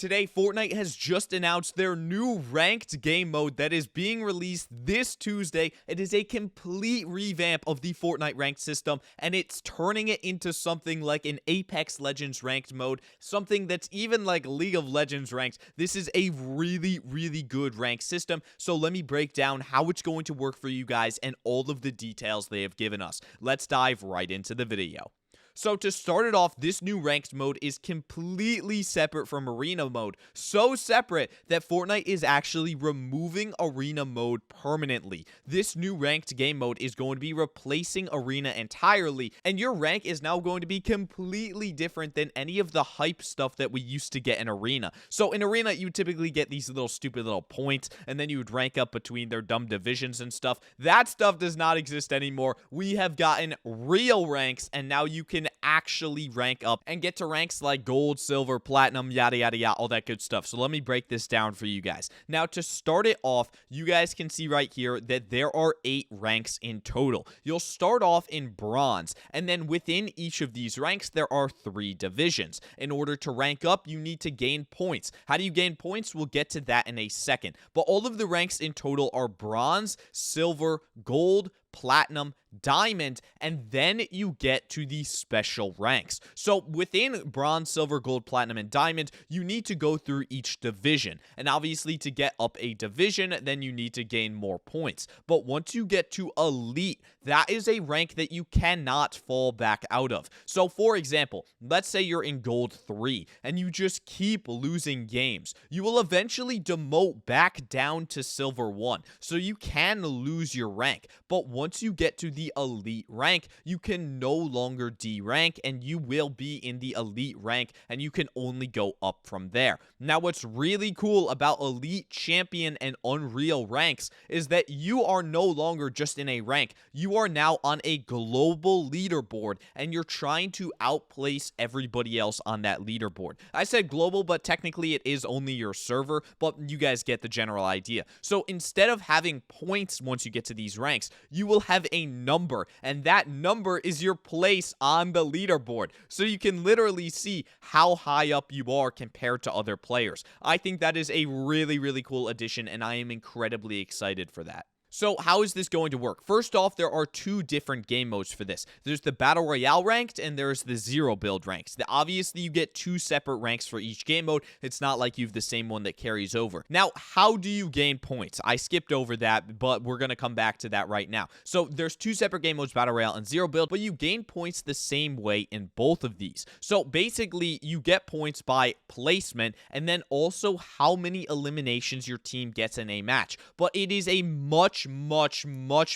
Today, Fortnite has just announced their new ranked game mode that is being released this Tuesday. It is a complete revamp of the Fortnite ranked system, and it's turning it into something like an Apex Legends ranked mode, something that's even like League of Legends ranked. This is a really good ranked system, so let me break down how it's going to work for you guys and all of the details they have given us. Let's dive right into the video. So to start it off, this new ranked mode is completely separate from arena mode. So separate that Fortnite is actually removing arena mode permanently. This new ranked game mode is going to be replacing arena entirely, and your rank is now going to be completely different than any of the hype stuff that we used to get in arena. So in arena, you typically get these little stupid little points, and then you would rank up between their dumb divisions and stuff. That stuff does not exist anymore. We have gotten real ranks, and now you can actually rank up and get to ranks like gold, silver, platinum, yada yada yada, all that good stuff. So let me break this down for you guys. Now to start it off, you guys can see right here that there are 8 ranks in total. You'll start off in bronze, and then within each of these ranks there are 3 divisions. In order to rank up, you need to gain points. How do you gain points? We'll get to that in a second. But all of the ranks in total are bronze, silver, gold, platinum, diamond, and then you get to the special ranks. So within bronze, silver, gold, platinum, and diamond, you need to go through each division. And obviously to get up a division, then you need to gain more points. But once you get to elite, that is a rank that you cannot fall back out of. So for example, let's say you're in gold 3 and you just keep losing games. You will eventually demote back down to silver 1. So you can lose your rank. But once you get to the elite rank, you can no longer derank, and you will be in the elite rank, and you can only go up from there. Now, what's really cool about elite, champion, and unreal ranks is that you are no longer just in a rank. You are now on a global leaderboard, and you're trying to outplace everybody else on that leaderboard. I said global, but technically it is only your server, but you guys get the general idea. So instead of having points once you get to these ranks, you will have a number, and that number is your place on the leaderboard. So you can literally see how high up you are compared to other players. I think that is a really cool addition, and I am incredibly excited for that. So how is this going to work? First off, there are 2 different game modes for this. There's the Battle Royale ranked, and there's the Zero build ranks. Obviously, you get 2 separate ranks for each game mode. It's not like you have the same one that carries over. Now, how do you gain points? I skipped over that, but we're going to come back to that right now. So there's 2 separate game modes, Battle Royale and Zero build, but you gain points the same way in both of these. So basically, you get points by placement, and then also how many eliminations your team gets in a match. But it is a much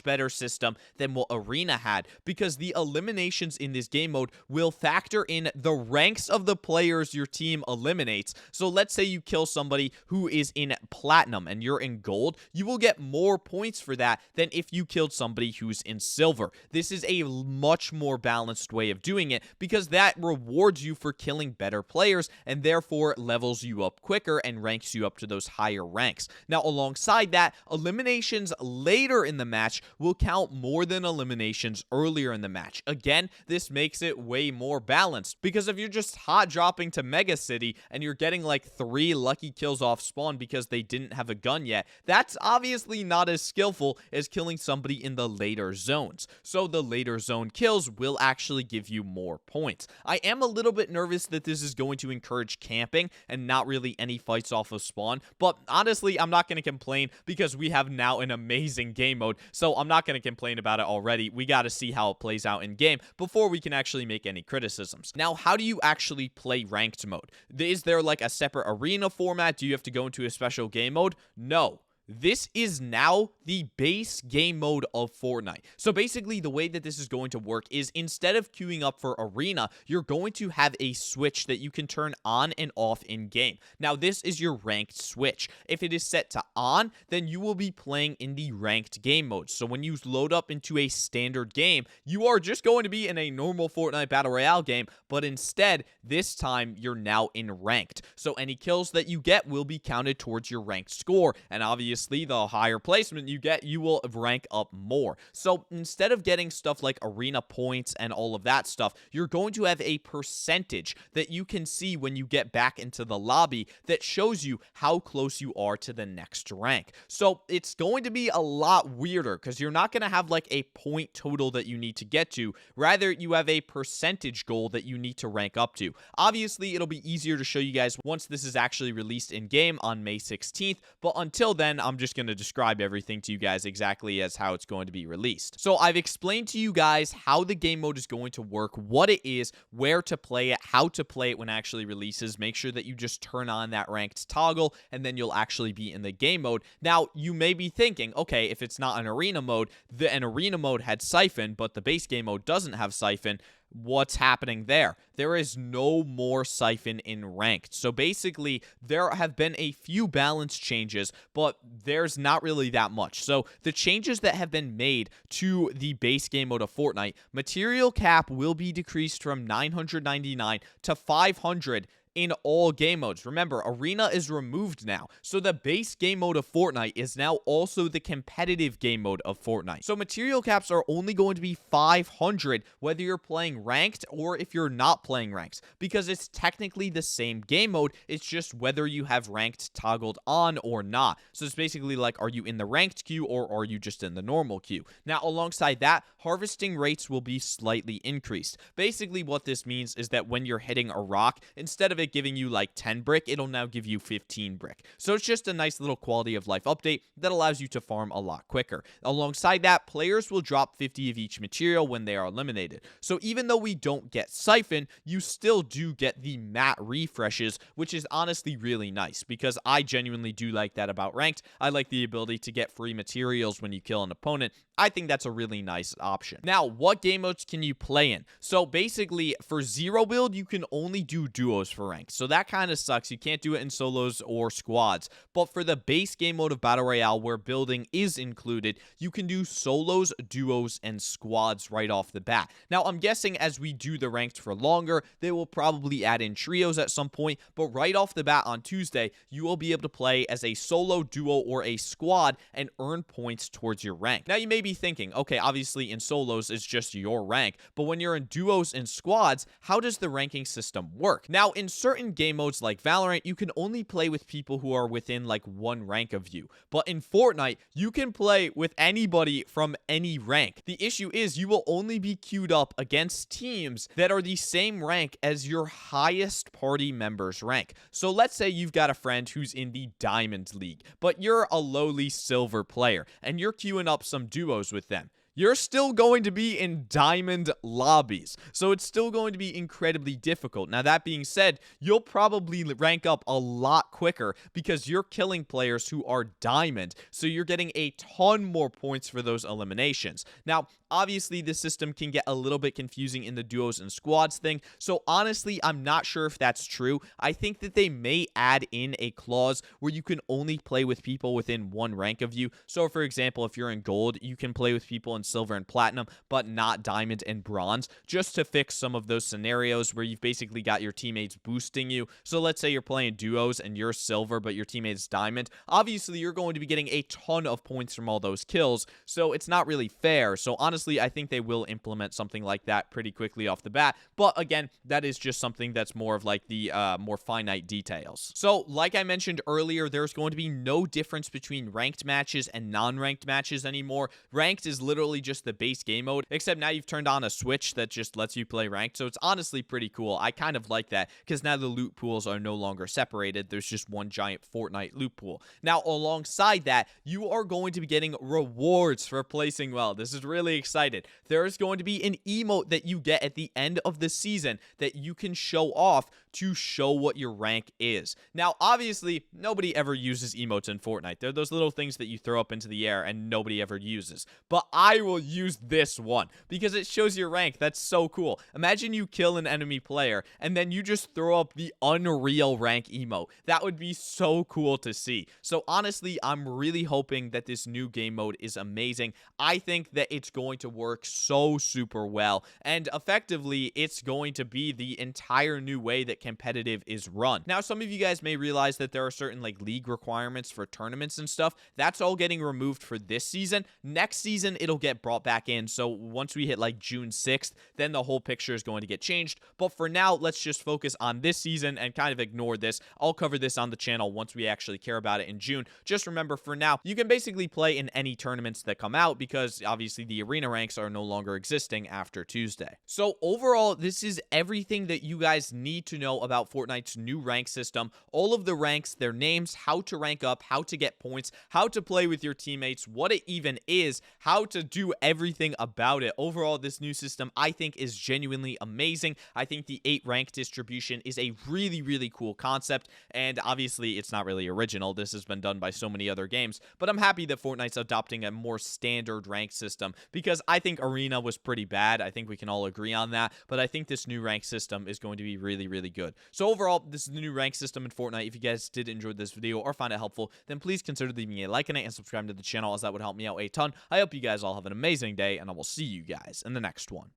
better system than what Arena had, because the eliminations in this game mode will factor in the ranks of the players your team eliminates. So let's say you kill somebody who is in platinum and you're in gold, you will get more points for that than if you killed somebody who's in silver. This is a much more balanced way of doing it, because that rewards you for killing better players and therefore levels you up quicker and ranks you up to those higher ranks. Now, alongside that, eliminations later in the match will count more than eliminations earlier in the match. Again, this makes it way more balanced, because if you're just hot dropping to Mega City and you're getting like 3 lucky kills off spawn because they didn't have a gun yet, that's obviously not as skillful as killing somebody in the later zones. So the later zone kills will actually give you more points. I am a little bit nervous that this is going to encourage camping and not really any fights off of spawn, but honestly, I'm not going to complain, because we have now an amazing game mode, so I'm not going to complain about it already. We got to see how it plays out in game before we can actually make any criticisms. Now, how do you actually play ranked mode? Is there like a separate arena format? Do you have to go into a special game mode? No. This is now the base game mode of Fortnite. So basically, the way that this is going to work is, instead of queuing up for arena, you're going to have a switch that you can turn on and off in game. Now, this is your ranked switch. If it is set to on, then you will be playing in the ranked game mode. So when you load up into a standard game, you are just going to be in a normal Fortnite Battle Royale game, but instead, this time, you're now in ranked. So any kills that you get will be counted towards your ranked score, and obviously obviously, the higher placement you get, you will rank up more. So instead of getting stuff like arena points and all of that stuff, you're going to have a percentage that you can see when you get back into the lobby that shows you how close you are to the next rank. So it's going to be a lot weirder because you're not going to have like a point total that you need to get to. Rather, you have a percentage goal that you need to rank up to. Obviously, it'll be easier to show you guys once this is actually released in game on May 16th, but until then, I'm just going to describe everything to you guys exactly as how it's going to be released. So I've explained to you guys how the game mode is going to work, what it is, where to play it, how to play it when it actually releases. Make sure that you just turn on that ranked toggle, and then you'll actually be in the game mode. Now, you may be thinking, okay, if it's not an arena mode, an arena mode had Siphon, but the base game mode doesn't have Siphon. What's happening there? There is no more Siphon in ranked. So basically, there have been a few balance changes, but there's not really that much. So the changes that have been made to the base game mode of Fortnite, material cap will be decreased from 999 to 500 in all game modes. Remember, Arena is removed now, so the base game mode of Fortnite is now also the competitive game mode of Fortnite. So material caps are only going to be 500 whether you're playing ranked or if you're not playing ranked, because it's technically the same game mode. It's just whether you have ranked toggled on or not. So it's basically like, are you in the ranked queue or are you just in the normal queue? Now, alongside that, harvesting rates will be slightly increased. Basically, what this means is that when you're hitting a rock, instead of it giving you like 10 brick, it'll now give you 15 brick. So it's just a nice little quality of life update that allows you to farm a lot quicker. Alongside that, players will drop 50 of each material when they are eliminated. So even though we don't get Siphon, you still do get the matte refreshes, which is honestly really nice because I genuinely do like that about ranked. I like the ability to get free materials when you kill an opponent. I think that's a really nice option. Now, what game modes can you play in? So basically, for zero build, you can only do duos for ranked. So that kind of sucks. You can't do it in solos or squads. But for the base game mode of Battle Royale, where building is included, you can do solos, duos, and squads right off the bat. Now, I'm guessing as we do the ranked for longer, they will probably add in trios at some point. But right off the bat on Tuesday, you will be able to play as a solo, duo, or a squad and earn points towards your rank. Now, you may be thinking, okay, obviously in solos it's just your rank, but when you're in duos and squads, how does the ranking system work? Now, in certain game modes like Valorant, you can only play with people who are within like one rank of you, but in Fortnite, you can play with anybody from any rank. The issue is you will only be queued up against teams that are the same rank as your highest party member's rank. So let's say you've got a friend who's in the Diamond League, but you're a lowly silver player, and you're queuing up some duos with them. You're still going to be in diamond lobbies, so it's still going to be incredibly difficult. Now, that being said, you'll probably rank up a lot quicker because you're killing players who are diamond, so you're getting a ton more points for those eliminations. Now, obviously, the system can get a little bit confusing in the duos and squads thing, so honestly, I'm not sure if that's true. I think that they may add in a clause where you can only play with people within one rank of you. So, for example, if you're in gold, you can play with people in silver and platinum, but not diamond and bronze, just to fix some of those scenarios where you've basically got your teammates boosting you. So let's say you're playing duos and you're silver, but your teammate's diamond. Obviously, you're going to be getting a ton of points from all those kills, so it's not really fair. So honestly, I think they will implement something like that pretty quickly off the bat. But again, that is just something that's more of like the more finite details. So like I mentioned earlier, there's going to be no difference between ranked matches and non-ranked matches anymore. Ranked is literally just the base game mode, except now you've turned on a switch that just lets you play ranked. So it's honestly pretty cool. I kind of like that because now the loot pools are no longer separated. There's just one giant Fortnite loot pool. Now, alongside that, you are going to be getting rewards for placing well. This is really excited. There is going to be an emote that you get at the end of the season that you can show off to show what your rank is. Now, obviously, nobody ever uses emotes in Fortnite. They're those little things that you throw up into the air and nobody ever uses. But I will use this one because it shows your rank. That's so cool. Imagine you kill an enemy player and then you just throw up the unreal rank emote. That would be so cool to see. So honestly, I'm really hoping that this new game mode is amazing. I think that it's going going to work so super well. And effectively, it's going to be the entire new way that competitive is run. Now, some of you guys may realize that there are certain like league requirements for tournaments and stuff. That's all getting removed for this season. Next season, it'll get brought back in. So once we hit like June 6th, then the whole picture is going to get changed. But for now, let's just focus on this season and kind of ignore this. I'll cover this on the channel once we actually care about it in June. Just remember, for now, you can basically play in any tournaments that come out because obviously the arena ranks are no longer existing after Tuesday. So overall, this is everything that you guys need to know about Fortnite's new rank system. All of the ranks, their names, how to rank up, how to get points, how to play with your teammates, what it even is, how to do everything about it. Overall, this new system I think is genuinely amazing. I think the 8 rank distribution is a really, really cool concept, and obviously it's not really original. This has been done by so many other games, but I'm happy that Fortnite's adopting a more standard rank system because I think Arena was pretty bad. I think we can all agree on that, but I think this new rank system is going to be really, really good. So overall, this is the new rank system in Fortnite. If you guys did enjoy this video or find it helpful, then please consider leaving a like on it and subscribing to the channel, as that would help me out a ton. I hope you guys all have an amazing day, and I will see you guys in the next one.